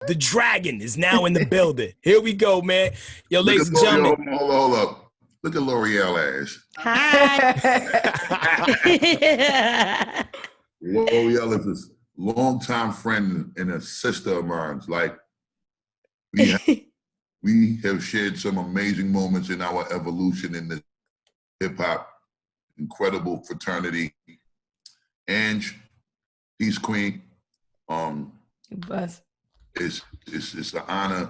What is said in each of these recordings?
The dragon is now in the building. Here we go, man. Yo, ladies and gentlemen. Hold up. Look at L'Oreal Ash. Hi. L'Oreal is this longtime friend and a sister of mine. Like, we have shared some amazing moments in our evolution in the hip-hop, incredible fraternity. Ange, peace queen. Buzz. It's an honor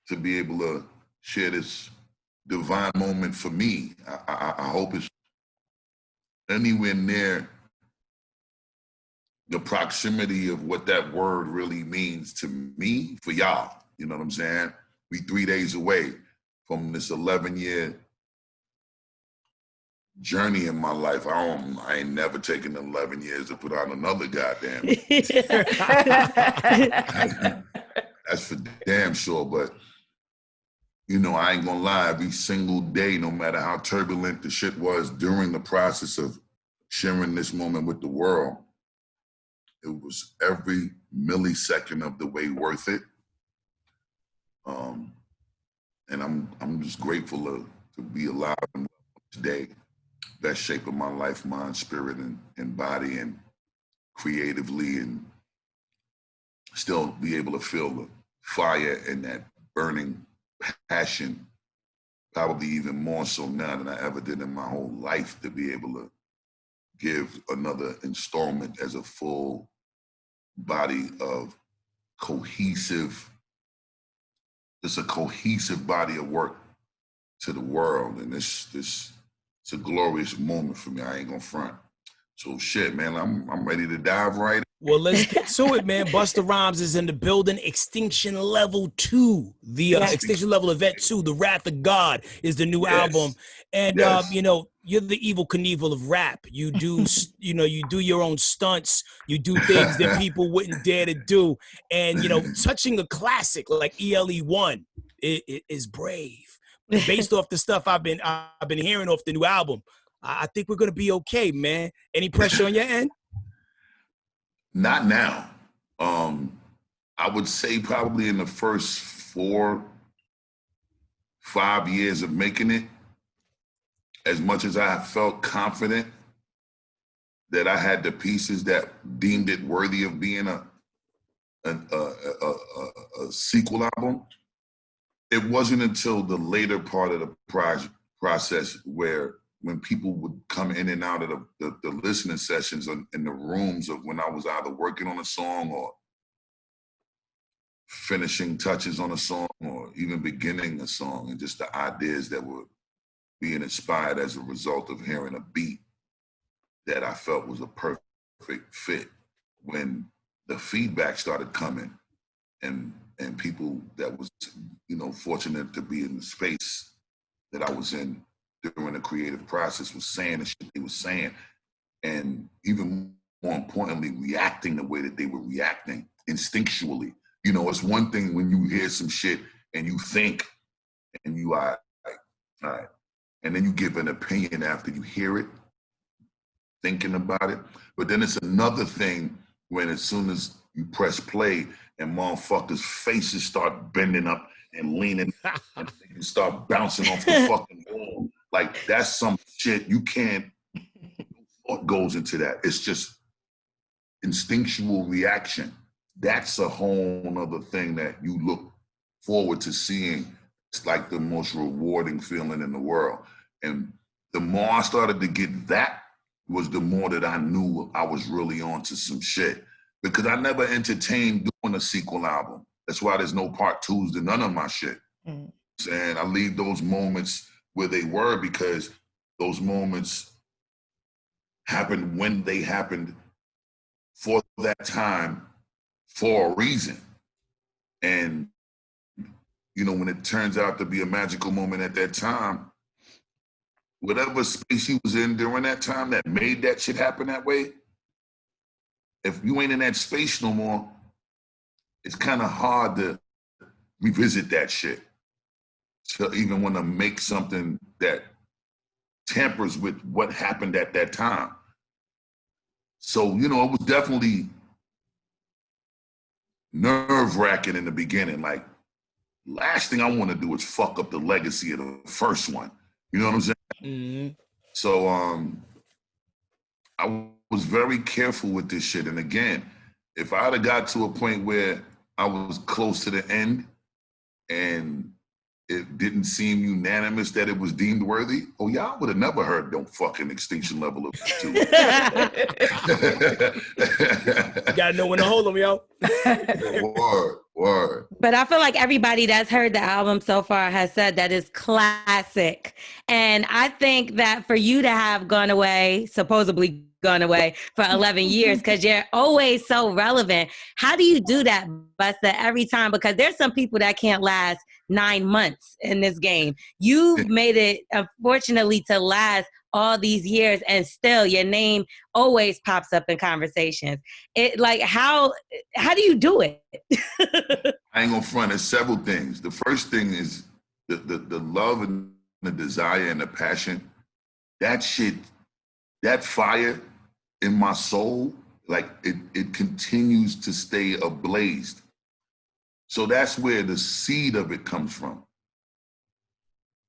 to be able to share this divine moment for me. I hope it's anywhere near the proximity of what that word really means to me for y'all. You know what I'm saying? We 3 days away from this 11-year journey in my life. I ain't never taken 11 years to put out another goddamn. That's for damn sure. But you know, I ain't gonna lie. Every single day, no matter how turbulent the shit was during the process of sharing this moment with the world, it was every millisecond of the way worth it. And I'm just grateful to be alive today. Best shape of my life, mind, spirit, and body, and creatively, and still be able to feel the fire and that burning passion, probably even more so now than I ever did in my whole life, to be able to give another installment as a full body of cohesive, it's a cohesive body of work to the world. And it's a glorious moment for me. I ain't gonna front. So shit, man, I'm ready to dive right in. Well, let's get to it, man. Busta Rhymes is in the building. Extinction Level 2, the Extinction Level Event 2, The Wrath of God is the new album. And, you know, you're the Evel Knievel of rap. You do, you know, you do your own stunts. You do things that people wouldn't dare to do. And, you know, touching a classic like ELE1 is brave. Based off the stuff I've been hearing off the new album, I think we're going to be okay, man. Any pressure on your end? Not now. I would say probably in the first 4-5 years of making it, as much as I felt confident that I had the pieces that deemed it worthy of being a sequel album, it wasn't until the later part of the process where when people would come in and out of the listening sessions in the rooms of when I was either working on a song or finishing touches on a song or even beginning a song, and just the ideas that were being inspired as a result of hearing a beat that I felt was a perfect fit. When the feedback started coming and people that was, you know, fortunate to be in the space that I was in during the creative process was saying the shit they were saying, and even more importantly, reacting the way that they were reacting instinctually. You know, it's one thing when you hear some shit and you think and you are like, all right, and then you give an opinion after you hear it, thinking about it. But then it's another thing when as soon as you press play and motherfuckers' faces start bending up and leaning and they start bouncing off the fucking wall. Like, that's some shit you can't, what goes into that. It's just instinctual reaction. That's a whole other thing that you look forward to seeing. It's like the most rewarding feeling in the world. And the more I started to get that, was the more that I knew I was really onto some shit. Because I never entertained doing a sequel album. That's why there's no part 2s to none of my shit. And I leave those moments where they were, because those moments happened when they happened for that time for a reason. And, you know, when it turns out to be a magical moment at that time, whatever space you was in during that time that made that shit happen that way, if you ain't in that space no more, it's kind of hard to revisit that shit. To even want to make something that tampers with what happened at that time. So, you know, it was definitely nerve-wracking in the beginning. Like, last thing I want to do is fuck up the legacy of the first one. You know what I'm saying? Mm-hmm. So I was very careful with this shit. And again, if I'd have got to a point where I was close to the end and it didn't seem unanimous that it was deemed worthy, oh, y'all would have never heard no fucking Extinction Level Event 2. You gotta know when to hold them, yo. Word. But I feel like everybody that's heard the album so far has said that it's classic. And I think that for you to have supposedly gone away for 11 years, because you're always so relevant. How do you do that, Busta, every time? Because there's some people that can't last 9 months in this game. You've made it, unfortunately, to last all these years, and still your name always pops up in conversations. It like how do you do it? I ain't gonna front. There's several things. The first thing is the love and the desire and the passion. That shit, that fire in my soul, like it continues to stay ablaze. So that's where the seed of it comes from.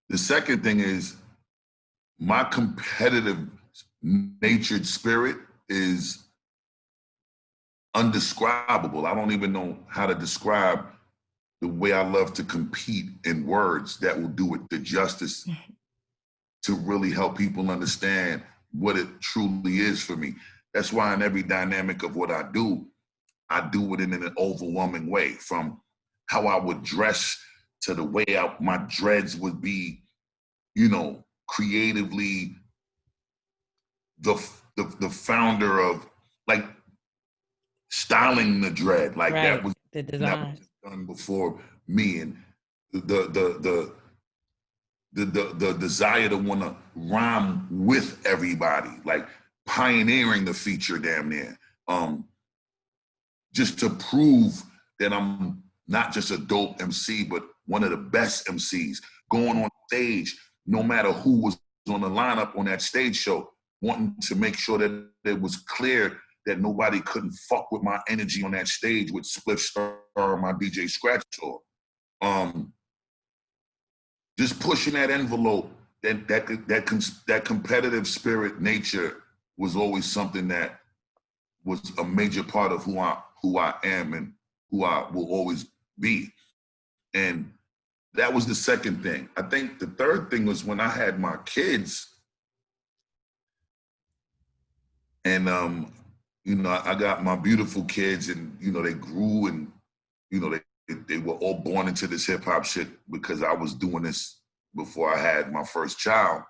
The second thing is my competitive natured spirit is undescribable. I don't even know how to describe the way I love to compete in words that will do it the justice to really help people understand what it truly is for me. That's why in every dynamic of what I do it in an overwhelming way, from how I would dress to the way my dreads would be, you know, creatively the founder of like styling the dread, like Right, that was the design done before me, and the desire to want to rhyme with everybody, like pioneering the feature damn near, just to prove that I'm not just a dope MC, but one of the best MCs, going on stage, no matter who was on the lineup on that stage show, wanting to make sure that it was clear that nobody couldn't fuck with my energy on that stage with Split Star or my DJ Scratch Tour. Just pushing that envelope, that competitive spirit nature was always something that was a major part of who I am and who I will always be. And that was the second thing. I think the third thing was when I had my kids, and you know, I got my beautiful kids, and you know, they grew, and you know, they were all born into this hip hop shit because I was doing this before I had my first child.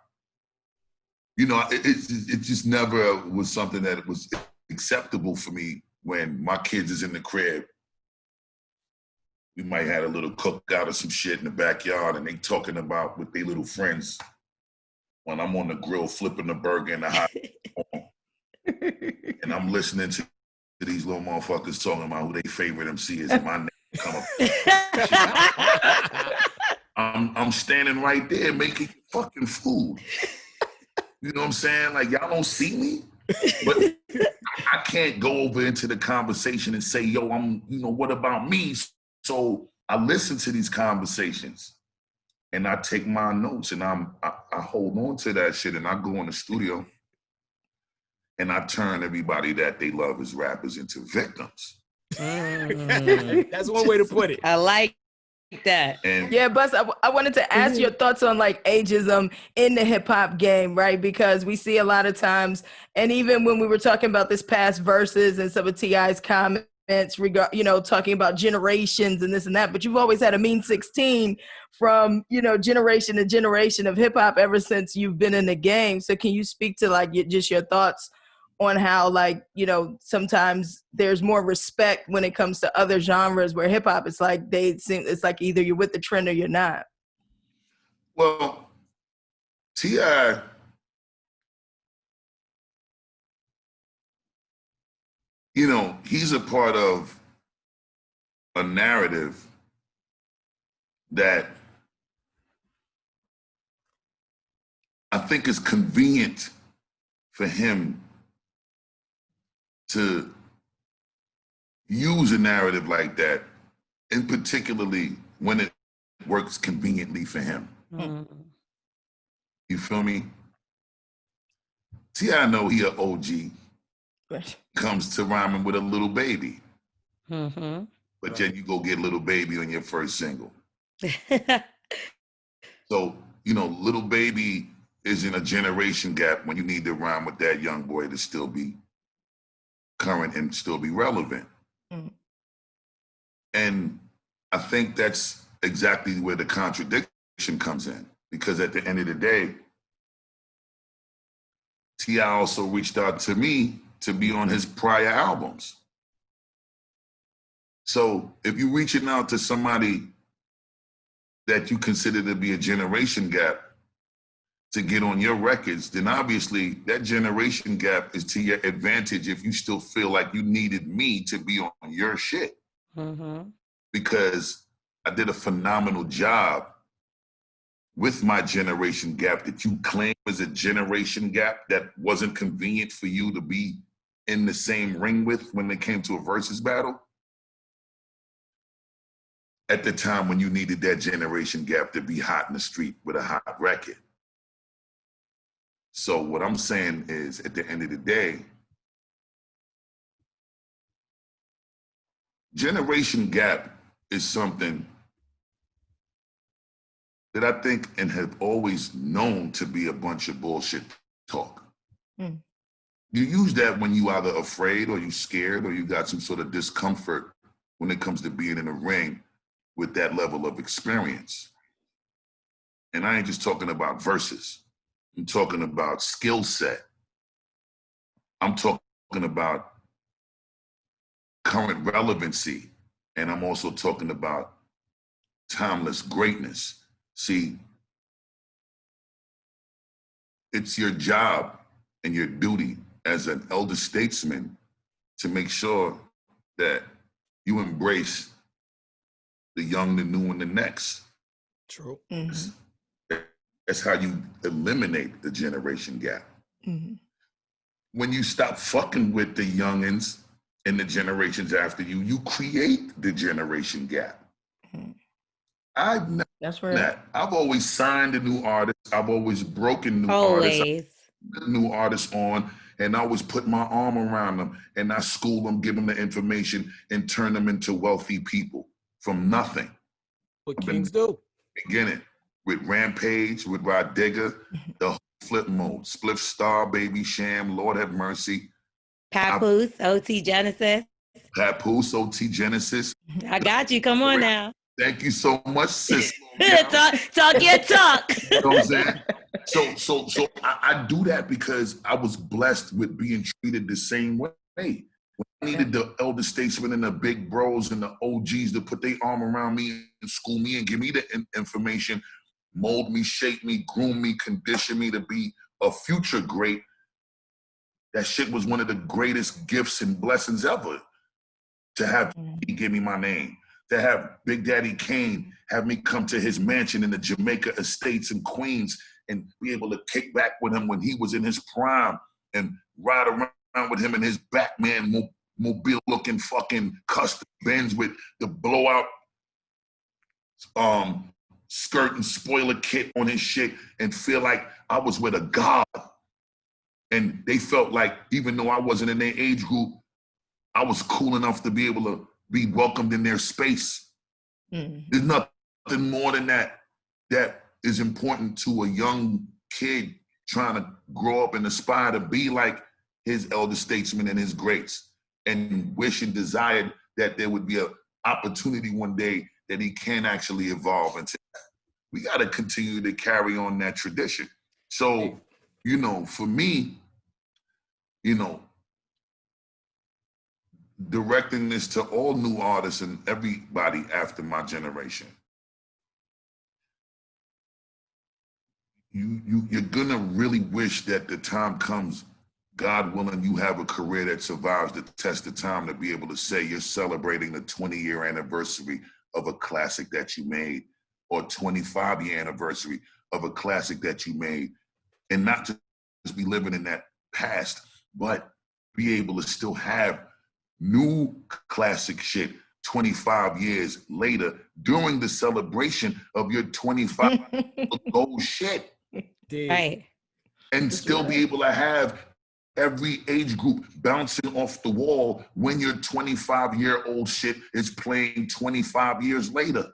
You know, it just never was something that was acceptable for me when my kids is in the crib. We might have a little cookout or some shit in the backyard, and they talking about with their little friends when I'm on the grill flipping the burger in the hot and I'm listening to these little motherfuckers talking about who their favorite MC is, and my name come up. I'm standing right there making fucking food. You know what I'm saying? Like, y'all don't see me, but I can't go over into the conversation and say, yo, you know, what about me? So I listen to these conversations and I take my notes and I hold on to that shit, and I go in the studio and I turn everybody that they love as rappers into victims. That's one way to put it. I like that. And yeah, Bus, I wanted to ask your thoughts on like ageism in the hip hop game, right? Because we see a lot of times, and even when we were talking about this past verses and some of T.I.'s comments, you know, talking about generations and this and that, but you've always had a mean 16 from, you know, generation to generation of hip hop ever since you've been in the game. So can you speak to like just your thoughts on how, like, you know, sometimes there's more respect when it comes to other genres, where hip hop, it's like it's like either you're with the trend or you're not. well, T.I., you know, he's a part of a narrative that I think is convenient for him to use a narrative like that, and particularly when it works conveniently for him. Mm. You feel me? See, I know he an OG. Comes to rhyming with a little baby. Mm-hmm. But then you go get Little Baby on your first single. So, you know, Little Baby is in a generation gap when you need to rhyme with that young boy to still be current and still be relevant. Mm. And I think that's exactly where the contradiction comes in. Because at the end of the day, T.I. also reached out to me to be on his prior albums. So if you're reaching out to somebody that you consider to be a generation gap to get on your records, then obviously that generation gap is to your advantage if you still feel like you needed me to be on your shit. Mm-hmm. Because I did a phenomenal job with my generation gap that you claim was a generation gap that wasn't convenient for you to be in the same ring with when it came to a versus battle. At the time when you needed that generation gap to be hot in the street with a hot record. So what I'm saying is, at the end of the day, generation gap is something that I think and have always known to be a bunch of bullshit talk. Mm. You use that when you either afraid or you scared or you got some sort of discomfort when it comes to being in a ring with that level of experience. And I ain't just talking about verses. I'm talking about skill set. I'm talking about current relevancy. And I'm also talking about timeless greatness. See, it's your job and your duty as an elder statesman to make sure that you embrace the young, the new, and the next. True. Mm-hmm. That's how you eliminate the generation gap. Mm-hmm. When you stop fucking with the youngins and the generations after you, you create the generation gap. Mm-hmm. I've never That's done right. that. I've always signed a new artist. I've always broken new Always. artists on, and I always put my arm around them, and I school them, give them the information, and turn them into wealthy people from nothing. What kings do. Beginning with Rampage, with Rod Digger, the whole flip mode, Spliff Star, Baby Sham, Lord Have Mercy. Papoose, OT Genesis. Papoose, OT Genesis. I got you. Come on now. Thank you so much, sis. talk your talk. You know what I'm saying? So I do that because I was blessed with being treated the same way. When I needed the elder statesmen and the big bros and the OGs to put their arm around me and school me and give me the information, mold me, shape me, groom me, condition me to be a future great. That shit was one of the greatest gifts and blessings ever. To have he give me my name, to have Big Daddy Kane have me come to his mansion in the Jamaica Estates in Queens and be able to kick back with him when he was in his prime and ride around with him in his Batman mobile looking fucking custom Benz with the blowout skirt and spoiler kit on his shit and feel like I was with a god. And they felt like, even though I wasn't in their age group, I was cool enough to be able to be welcomed in their space. Mm-hmm. There's nothing more than that is important to a young kid trying to grow up and aspire to be like his elder statesmen and his greats, and wish and desired that there would be an opportunity one day that he can actually evolve into. We got to continue to carry on that tradition. So, you know, for me, you know, directing this to all new artists and everybody after my generation. You're gonna really wish that the time comes, God willing, you have a career that survives the test of time to be able to say you're celebrating the 20-year anniversary of a classic that you made, or 25-year anniversary of a classic that you made, and not just be living in that past, but be able to still have new classic shit 25 years later during the celebration of your 25 gold shit. Right. And still be able to have every age group bouncing off the wall when your 25-year-old shit is playing 25 years later.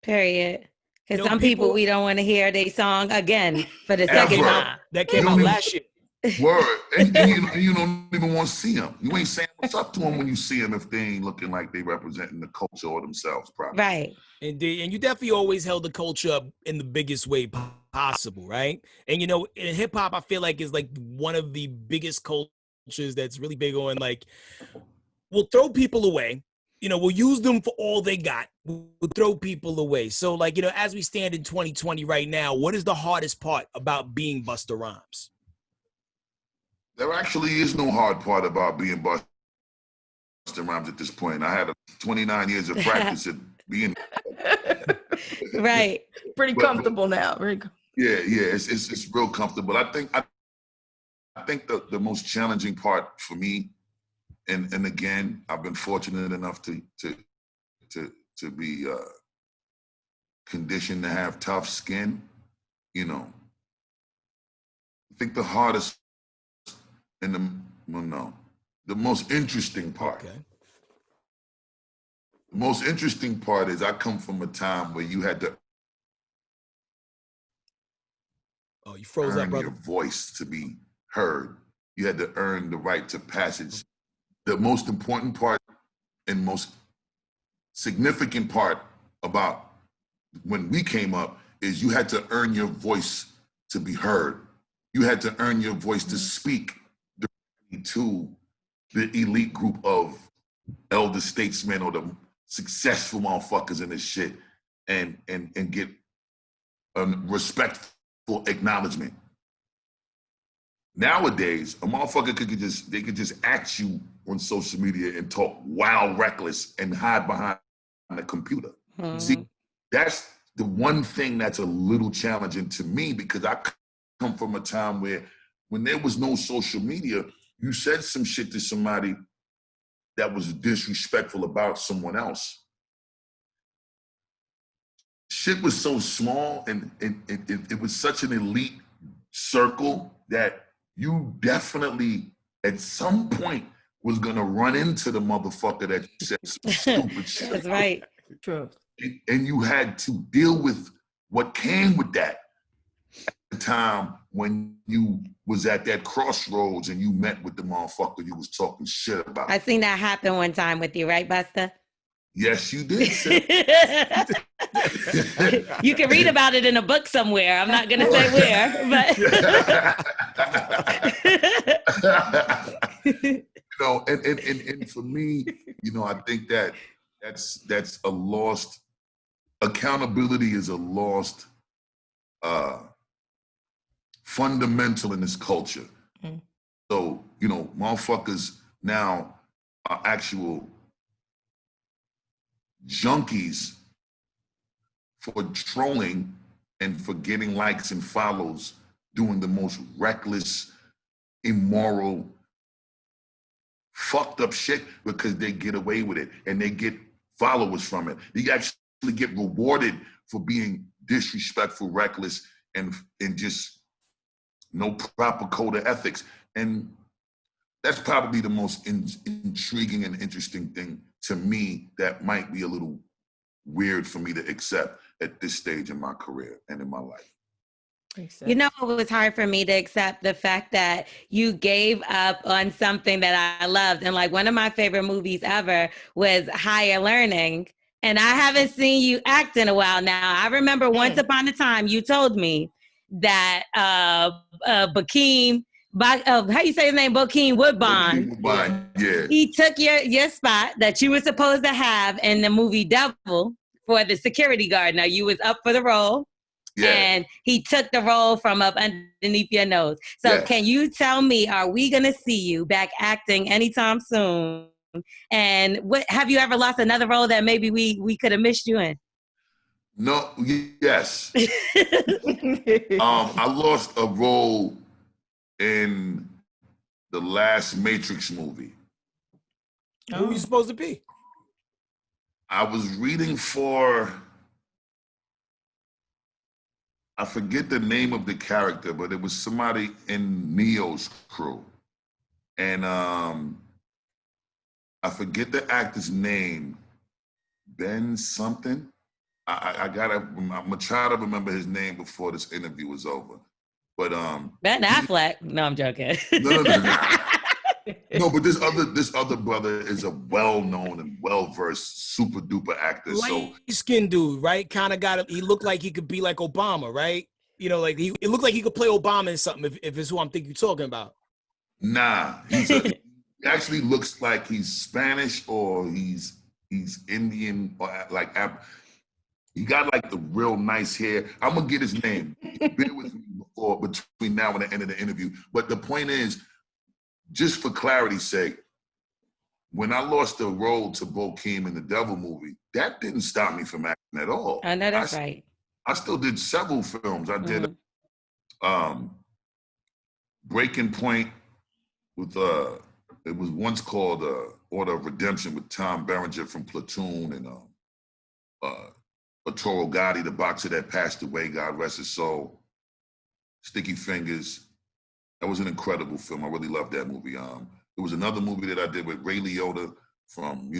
Period. Because some people, we don't want to hear their song again for the second time. That came out last year. Word. And you don't even want to see them. You ain't saying what's up to them when you see them if they ain't looking like they representing the culture or themselves properly. Right. And you definitely always held the culture up in the biggest way possible, right? And you know, in hip hop, I feel like is like one of the biggest cultures that's really big on like, we'll throw people away. You know, we'll use them for all they got. We'll throw people away. So like, you know, as we stand in 2020 right now, what is the hardest part about being Busta Rhymes? There actually is no hard part about being Busta Rhymes at this point. I had 29 years of practice at being right. Pretty comfortable now. Yeah, it's real comfortable. I think the most challenging part for me, and again, I've been fortunate enough to be conditioned to have tough skin. You know, I think the hardest and the most interesting part. Okay. The most interesting part is I come from a time where you had to you froze up, brother. Your voice to be heard. You had to earn the right to passage. The most important part and most significant part about when we came up is you had to earn your voice to be heard. You had to earn your voice to speak to the elite group of elder statesmen or the successful motherfuckers in this shit and get a respectful acknowledgement. Nowadays, a motherfucker could just ask you on social media and talk wild reckless and hide behind the computer. See, that's the one thing that's a little challenging to me because I come from a time where when there was no social media, you said some shit to somebody that was disrespectful about someone else. Shit was so small and it was such an elite circle that you definitely at some point was gonna run into the motherfucker that you said some stupid shit. That's right. True. And you had to deal with what came with that at the time when you was at that crossroads and you met with the motherfucker you was talking shit about. I seen that happen one time with you, right, Busta? Yes, you did. You can read about it in a book somewhere. I'm not gonna say where, but you know, and for me, you know, I think that's a lost accountability is a lost fundamental in this culture. So, you know, motherfuckers now are actual junkies for trolling and for getting likes and follows, doing the most reckless, immoral, fucked up shit because they get away with it and they get followers from it. You actually get rewarded for being disrespectful, reckless, and just no proper code of ethics. And that's probably the most intriguing and interesting thing to me that might be a little weird for me to accept at this stage in my career and in my life. You know, it was hard for me to accept the fact that you gave up on something that I loved. And like one of my favorite movies ever was Higher Learning. And I haven't seen you act in a while now. I remember once upon a time you told me that Bokeem, how you say his name? Bokeem Woodbine. Yeah. He took your spot that you were supposed to have in the movie Devil for the security guard. Now you was up for the role. Yeah. And he took the role from up underneath your nose. So can you tell me, are we going to see you back acting anytime soon? And what have you ever lost another role that maybe we could have missed you in? No, yes. I lost a role in the last Matrix movie. Who were you supposed to be? I was reading for, I forget the name of the character, but it was somebody in Neo's crew. And I forget the actor's name, Ben something. I'm gonna try to remember his name before this interview is over. But Ben Affleck. No, I'm joking. No. No, but this other brother is a well-known and well-versed, super duper actor. Light-skinned dude, right? Kind of he looked like he could be like Obama, right? You know, like it looked like he could play Obama in something if it's who I'm thinking you're talking about. Nah, he actually looks like he's Spanish or he's Indian or like he got like the real nice hair. I'm gonna get his name. Bear with me between now and the end of the interview. But the point is, just for clarity's sake, when I lost the role to Bokeem in the Devil movie, that didn't stop me from acting at all. I know that's right. I still did several films. I did Breaking Point with it was once called Order of Redemption with Tom Berenger from Platoon and Arturo Gotti, the boxer that passed away, God rest his soul. Sticky Fingers. That was an incredible film. I really loved that movie. There was another movie that I did with Ray Liotta from,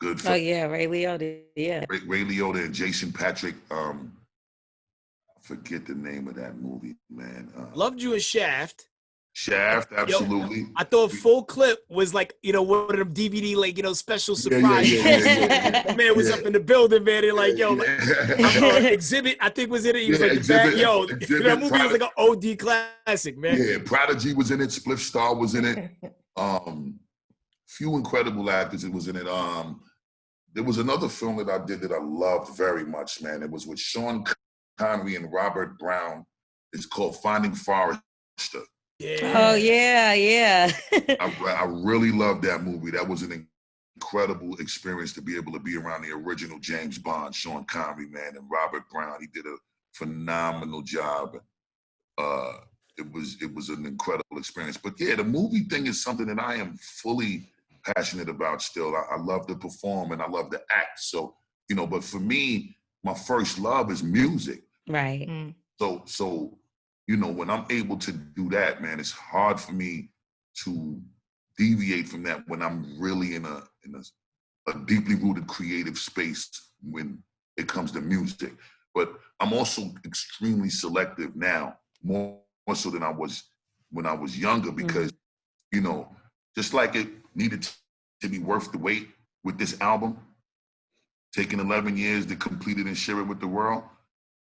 Goodfellas. Oh yeah, Ray Liotta, yeah. Ray Liotta and Jason Patric. I forget the name of that movie, man. Loved you in Shaft. Shaft, absolutely. Yo, I thought full clip was like, one of them DVD, like, special surprise. Yeah. Man was up in the building, man. They're like, Exhibit, I think was in it. He was like, Exhibit, that movie was like an OD classic, man. Yeah, Prodigy was in it. Spliff Star was in it. Few incredible actors was in it. There was another film that I did that I loved very much, man. It was with Sean Connery and Robert Brown. It's called Finding Forrester. Yeah. Oh yeah. I really loved that movie. That was an incredible experience to be able to be around the original James Bond, Sean Connery, man, and Robert Brown. He did a phenomenal job. It was an incredible experience. But yeah, the movie thing is something that I am fully passionate about still. I love to perform and I love to act. So, but for me, my first love is music. Right. So when I'm able to do that, man, it's hard for me to deviate from that when I'm really in a deeply rooted creative space when it comes to music. But I'm also extremely selective now, more so than I was when I was younger, because, just like it needed to be worth the wait with this album, taking 11 years to complete it and share it with the world,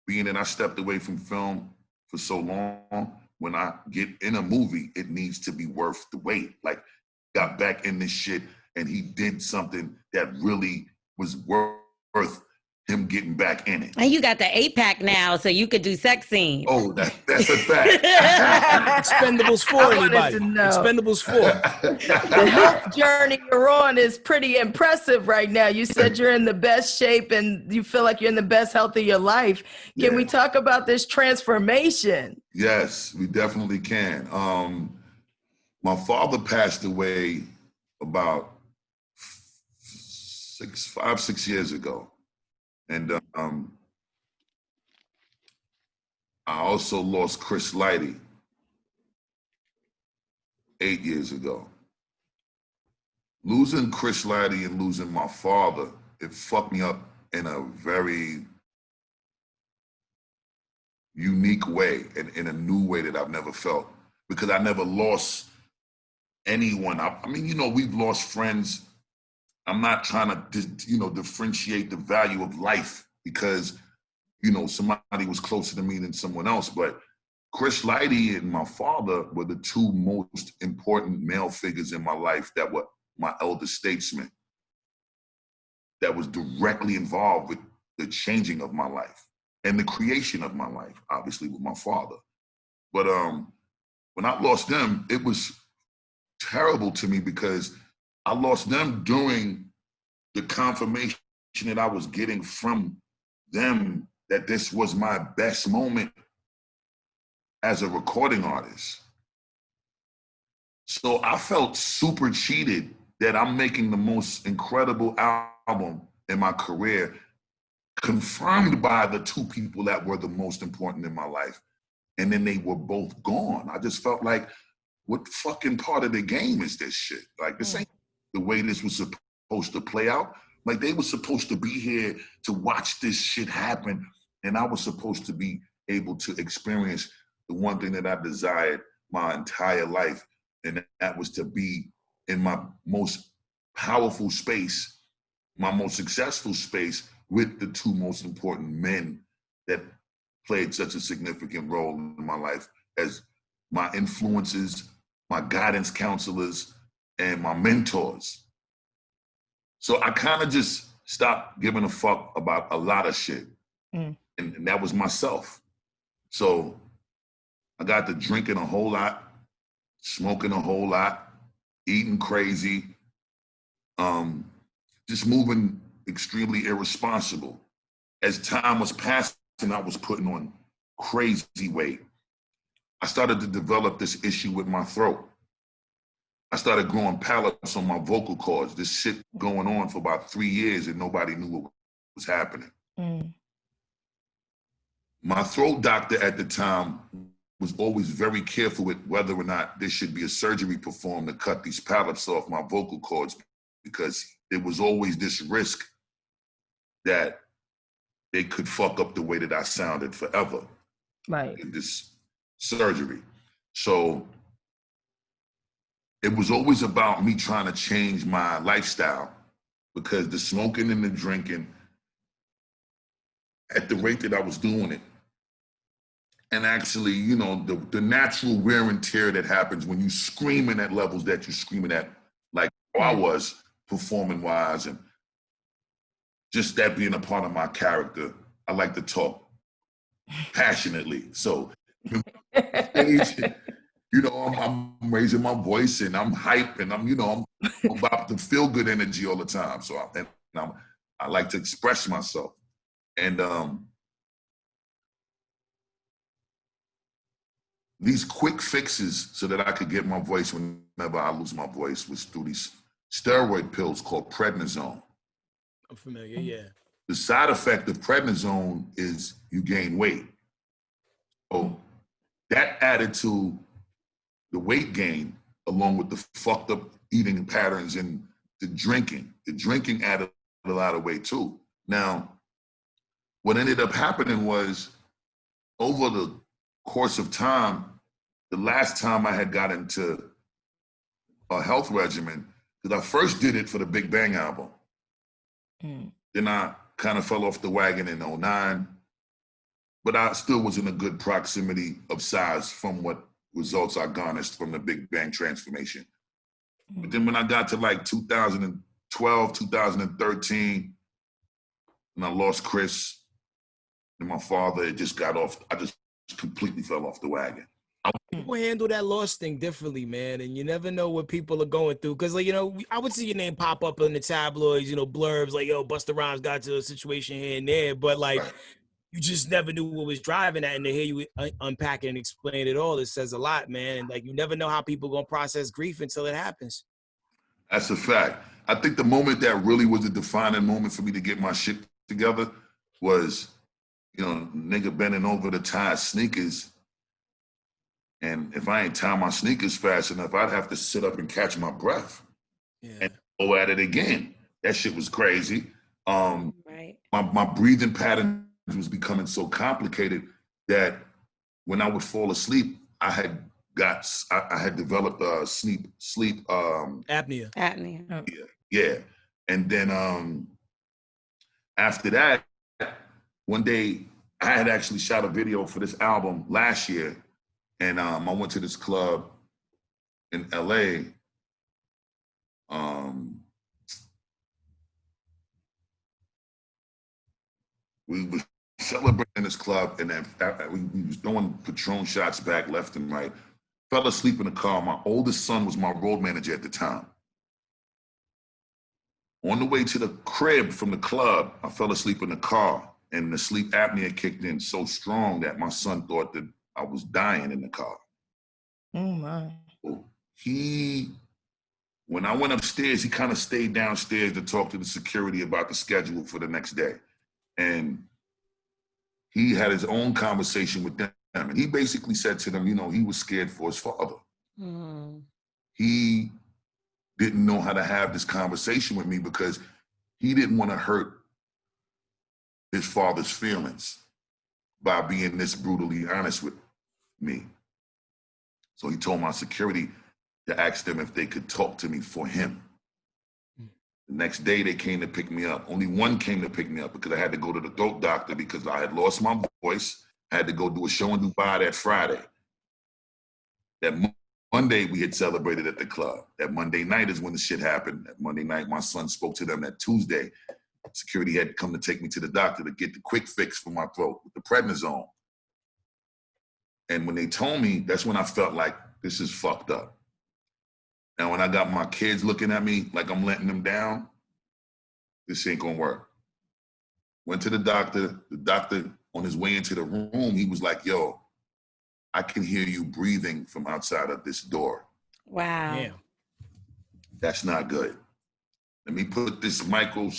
being that I stepped away from film for so long, when I get in a movie, it needs to be worth the wait. Like, got back in this shit and he did something that really was worth him getting back in it. And you got the 8-pack now, so you could do sex scenes. Oh, that's a fact. Expendables 4, anybody? Expendables 4. The health journey you're on is pretty impressive right now. You said you're in the best shape and you feel like you're in the best health of your life. Can we talk about this transformation? Yes, we definitely can. My father passed away about 6 years ago. And I also lost Chris Lighty 8 years ago. Losing Chris Lighty and losing my father, it fucked me up in a very unique way and in a new way that I've never felt, because I never lost anyone. I mean, we've lost friends. I'm not trying to, differentiate the value of life because, somebody was closer to me than someone else. But Chris Lighty and my father were the two most important male figures in my life that were my elder statesmen that was directly involved with the changing of my life and the creation of my life, obviously with my father. But when I lost them, it was terrible to me because I lost them during the confirmation that I was getting from them that this was my best moment as a recording artist. So I felt super cheated that I'm making the most incredible album in my career, confirmed by the two people that were the most important in my life. And then they were both gone. I just felt like, what fucking part of the game is this shit? Like, this ain't the way this was supposed to play out. Like, they were supposed to be here to watch this shit happen. And I was supposed to be able to experience the one thing that I desired my entire life. And that was to be in my most powerful space, my most successful space, with the two most important men that played such a significant role in my life as my influences, my guidance counselors, and my mentors. So I kind of just stopped giving a fuck about a lot of shit. And that was myself. So I got to drinking a whole lot, smoking a whole lot, eating crazy, just moving extremely irresponsible. As time was passing, I was putting on crazy weight. I started to develop this issue with my throat. I started growing polyps on my vocal cords. This shit going on for about 3 years and nobody knew what was happening. My throat doctor at the time was always very careful with whether or not there should be a surgery performed to cut these polyps off my vocal cords, because there was always this risk that they could fuck up the way that I sounded forever. Right. In this surgery. So it was always about me trying to change my lifestyle, because the smoking and the drinking, at the rate that I was doing it, and actually, you know, the natural wear and tear that happens when you screaming at levels that you're screaming at, like I was performing wise, and just that being a part of my character. I like to talk passionately. So, you know, I'm raising my voice and I'm hype and I'm about the feel good energy all the time. So I like to express myself. And these quick fixes so that I could get my voice whenever I lose my voice was through these steroid pills called prednisone. I'm familiar, yeah. The side effect of prednisone is you gain weight. So that added to the weight gain, along with the fucked up eating patterns and the drinking. The drinking added a lot of weight too. Now, what ended up happening was, over the course of time, the last time I had got into a health regimen, because I first did it for the Big Bang album. Then I kind of fell off the wagon in 2009, but I still was in a good proximity of size from what results I garnished from the Big Bang transformation. But then when I got to like 2012, 2013, and I lost Chris and my father, it just got off, I just completely fell off the wagon. People handle that loss thing differently, man, and you never know what people are going through. Because, like, you know, I would see your name pop up in the tabloids, you know, blurbs like, yo, Busta Rhymes got to a situation here and there, but like, you just never knew what was driving that. And to hear you unpack it and explain it all, it says a lot, man. And like, you never know how people gonna process grief until it happens. That's a fact. I think the moment that really was a defining moment for me to get my shit together was, you know, nigga bending over to tie sneakers. And if I ain't tie my sneakers fast enough, I'd have to sit up and catch my breath and go at it again. That shit was crazy. My breathing pattern was becoming so complicated that when I would fall asleep, I had developed sleep apnea. Yeah. And then after that, one day I had actually shot a video for this album last year, and I went to this club in LA. We were celebrating this club, and then we was throwing Patron shots back left and right. Fell asleep in the car. My oldest son was my road manager at the time. On the way to the crib from the club, I fell asleep in the car, and the sleep apnea kicked in so strong that my son thought that I was dying in the car. Oh my. So he When I went upstairs, he kind of stayed downstairs to talk to the security about the schedule for the next day. And he had his own conversation with them. And he basically said to them, you know, he was scared for his father. He didn't know how to have this conversation with me because he didn't want to hurt his father's feelings by being this brutally honest with me. So he told my security to ask them if they could talk to me for him. The next day they came to pick me up. Only one came to pick me up because I had to go to the throat doctor because I had lost my voice. I had to go do a show in Dubai that Friday. That Monday we had celebrated at the club. That Monday night is when the shit happened. That Monday night my son spoke to them. That Tuesday, security had come to take me to the doctor to get the quick fix for my throat with the prednisone. And when they told me, that's when I felt like this is fucked up. Now, when I got my kids looking at me like I'm letting them down, this ain't gonna work. Went to the doctor on his way into the room, he was like, yo, I can hear you breathing from outside of this door. Wow. Yeah. That's not good. Let me put this little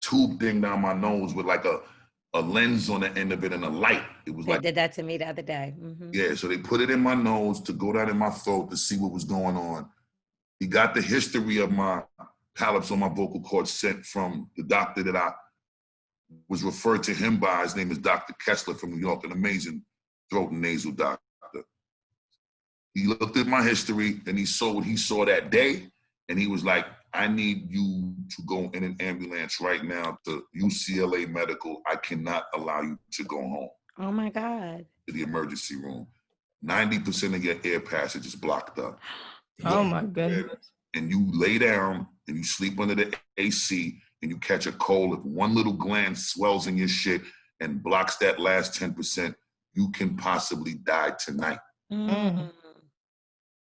tube thing down my nose with like a lens on the end of it and a light. It was They did that to me the other day. Yeah, so they put it in my nose to go down in my throat to see what was going on. He got the history of my polyps on my vocal cords sent from the doctor that I was referred to him by. His name is Dr. Kessler from New York, an amazing throat and nasal doctor. He looked at my history and he saw what he saw that day. And he was like, I need you to go in an ambulance right now to UCLA Medical. I cannot allow you to go home. Oh my God. To the emergency room. 90% of your air passage is blocked up. Oh my goodness. And you lay down and you sleep under the AC and you catch a cold. If one little gland swells in your shit and blocks that last 10%, you can possibly die tonight. Mm.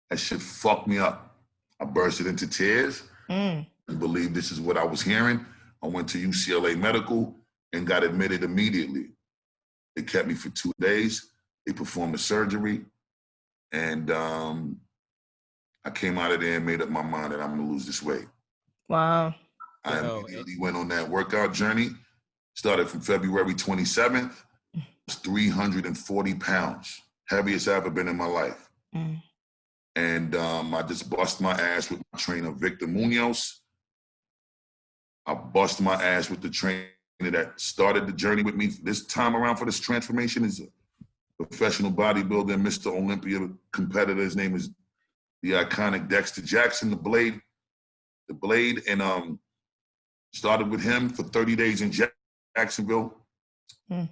That shit fucked me up. I bursted into tears and believed this is what I was hearing. I went to UCLA Medical and got admitted immediately. They kept me for 2 days. They performed the surgery. And I came out of there and made up my mind that I'm gonna lose this weight. Wow. I immediately went on that workout journey. Started from February 27th. Was 340 pounds. Heaviest I've ever been in my life. And I just bust my ass with my trainer, Victor Munoz. I bust my ass with the trainer that started the journey with me this time around for this transformation. Is a professional bodybuilder, Mr. Olympia competitor. His name is the iconic Dexter Jackson, the Blade, and started with him for 30 days in Jacksonville,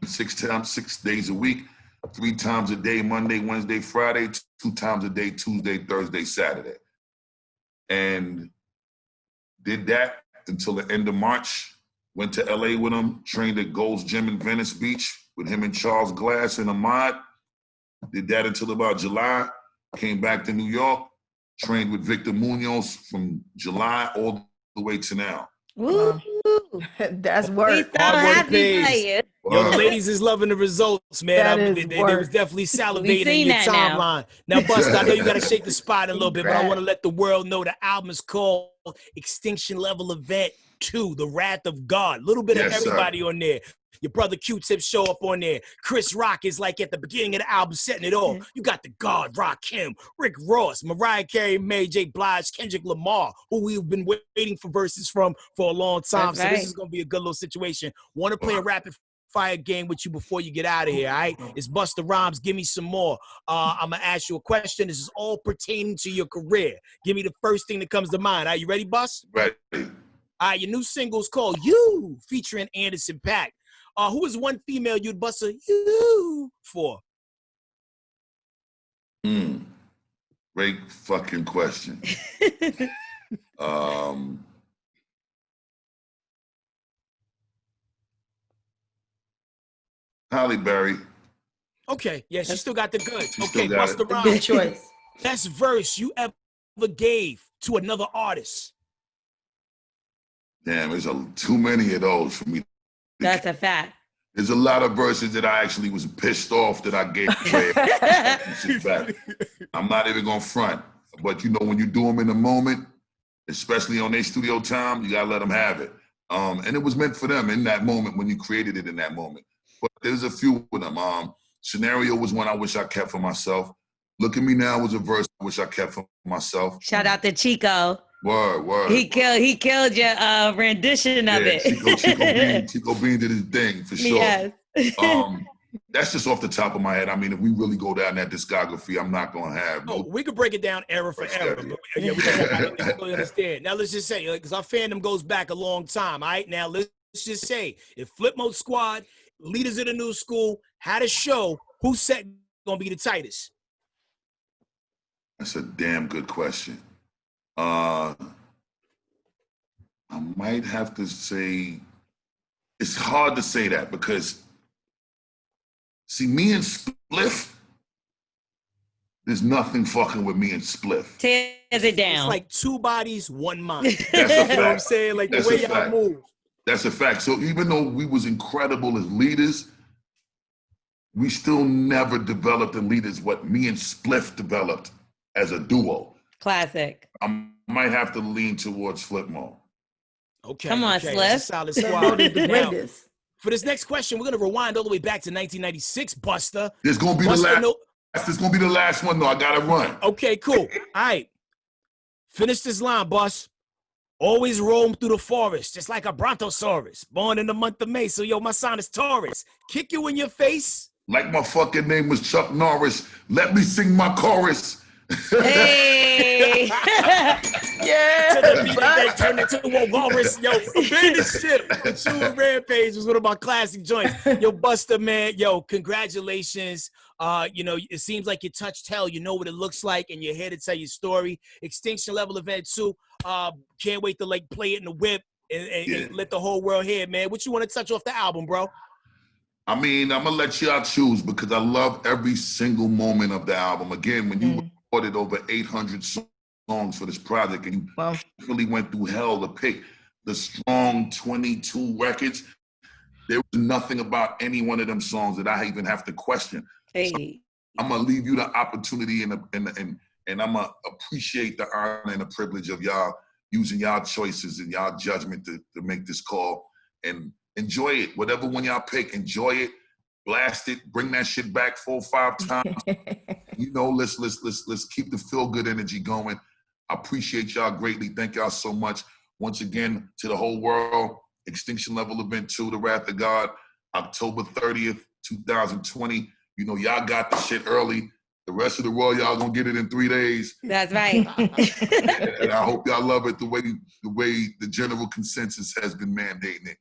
6 days a week, 3 times a day, Monday, Wednesday, Friday, 2 times a day, Tuesday, Thursday, Saturday. And did that until the end of March. Went to LA with him, trained at Gold's Gym in Venice Beach with him and Charles Glass and Ahmad. Did that until about July. Came back to New York, trained with Victor Munoz from July all the way to now. Woo. That's work. We so Hard work happy pays. for you. Yo, the ladies is loving the results, man. They was definitely salivating in your timeline. Now, Busta, I know you got to shake the spot a little bit, but I want to let the world know the album is called Extinction Level Event 2, The Wrath of God. A little bit of everybody on there. Your brother Q-Tip show up on there. Chris Rock is like at the beginning of the album setting it off. You got the God, Rakim, Rick Ross, Mariah Carey, Mary J. Blige, Kendrick Lamar, who we've been waiting for verses from for a long time. So this is going to be a good little situation. Want to play a rapid fire game with you before you get out of here, all right? It's Busta Rhymes. Give me some more. I'm going to ask you a question. This is all pertaining to your career. Give me the first thing that comes to mind. Are you ready, Bus? Ready. All right, your new single's called You, featuring Anderson .Paak. Who is one female you'd bust a you for? Great fucking question. Halle Berry. Okay, yeah, she still got the goods. She okay, got Busta Rhymes. Good choice. Best verse you ever gave to another artist? Damn, there's too many of those for me. That's a fact. There's a lot of verses that I actually was pissed off that I gave away. I'm not even gonna front. But you know, when you do them in the moment, especially on their studio time, you gotta let them have it. And it was meant for them in that moment when you created it in that moment. But there's a few of them. Scenario was one I wish I kept for myself. Look at Me Now was a verse I wish I kept for myself. Shout out to Chico. Word. He killed your rendition of it. Chico Bean did his thing for sure. Yes. That's just off the top of my head. I mean, if we really go down that discography, I'm not gonna have. We could break it down era for era. But yeah, we don't really understand. Now let's just say, because our fandom goes back a long time. All right, now let's just say, if Flip Mode Squad, Leaders of the New School had a show, whose set gonna be the tightest? That's a damn good question. I might have to say, it's hard to say that because, see, me and Spliff, there's nothing fucking with me and Spliff. Tears it down. It's like two bodies, one mind. That's a fact. You know what I'm saying? Like the way y'all move. That's a fact. So even though we was incredible as leaders, we still never developed in leaders what me and Spliff developed as a duo. Classic. I might have to lean towards Flip Mode. Okay. Come on, Spliff. Solid squad. Now, for this next question, we're gonna rewind all the way back to 1996, Busta. There's gonna be the last. This gonna be the last one though. I gotta run. Okay, cool. All right. Finish this line, boss. Always roam through the forest, just like a brontosaurus. Born in the month of May, so yo, my sign is Taurus. Kick you in your face. Like my fucking name was Chuck Norris. Let me sing my chorus. Hey. Yeah. To the beat that turned into a walrus. Yo, abandoned ship. The True Rampage was one of my classic joints. Yo, Busta, man. Yo, congratulations. You know, it seems like you touched hell. You know what it looks like, and you're here to tell your story. Extinction Level Event 2. Can't wait to like play it in the whip and let the whole world hear, man. What you want to touch off the album, bro? I mean, I'm gonna let y'all choose because I love every single moment of the album. Again, when you recorded over 800 songs for this project and you really went through hell to pick the strong 22 records, there was nothing about any one of them songs that I even have to question. Hey. So I'm gonna leave you the opportunity and I'm gonna appreciate the honor and the privilege of y'all using y'all choices and y'all judgment to make this call and enjoy it. Whatever one y'all pick, enjoy it, blast it, bring that shit back 4 or 5 times. You know, let's keep the feel good energy going. I appreciate y'all greatly. Thank y'all so much. Once again, to the whole world, Extinction Level Event 2, The Wrath of God, October 30th, 2020. You know, y'all got the shit early. The rest of the world, y'all gonna get it in 3 days. That's right. And I hope y'all love it the way the general consensus has been mandating it.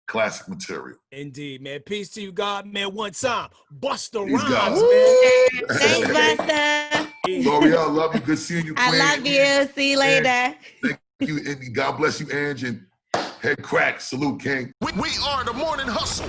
Classic material. Indeed, man. Peace to you, God, man. One time. Busta Peace, Rhymes, man. Thanks, Busta. L'Oreal, love you. Good seeing you. I love you. See you later. Thank you. And God bless you, Ange. And head crack. Salute, King. We are the Morning Hustle.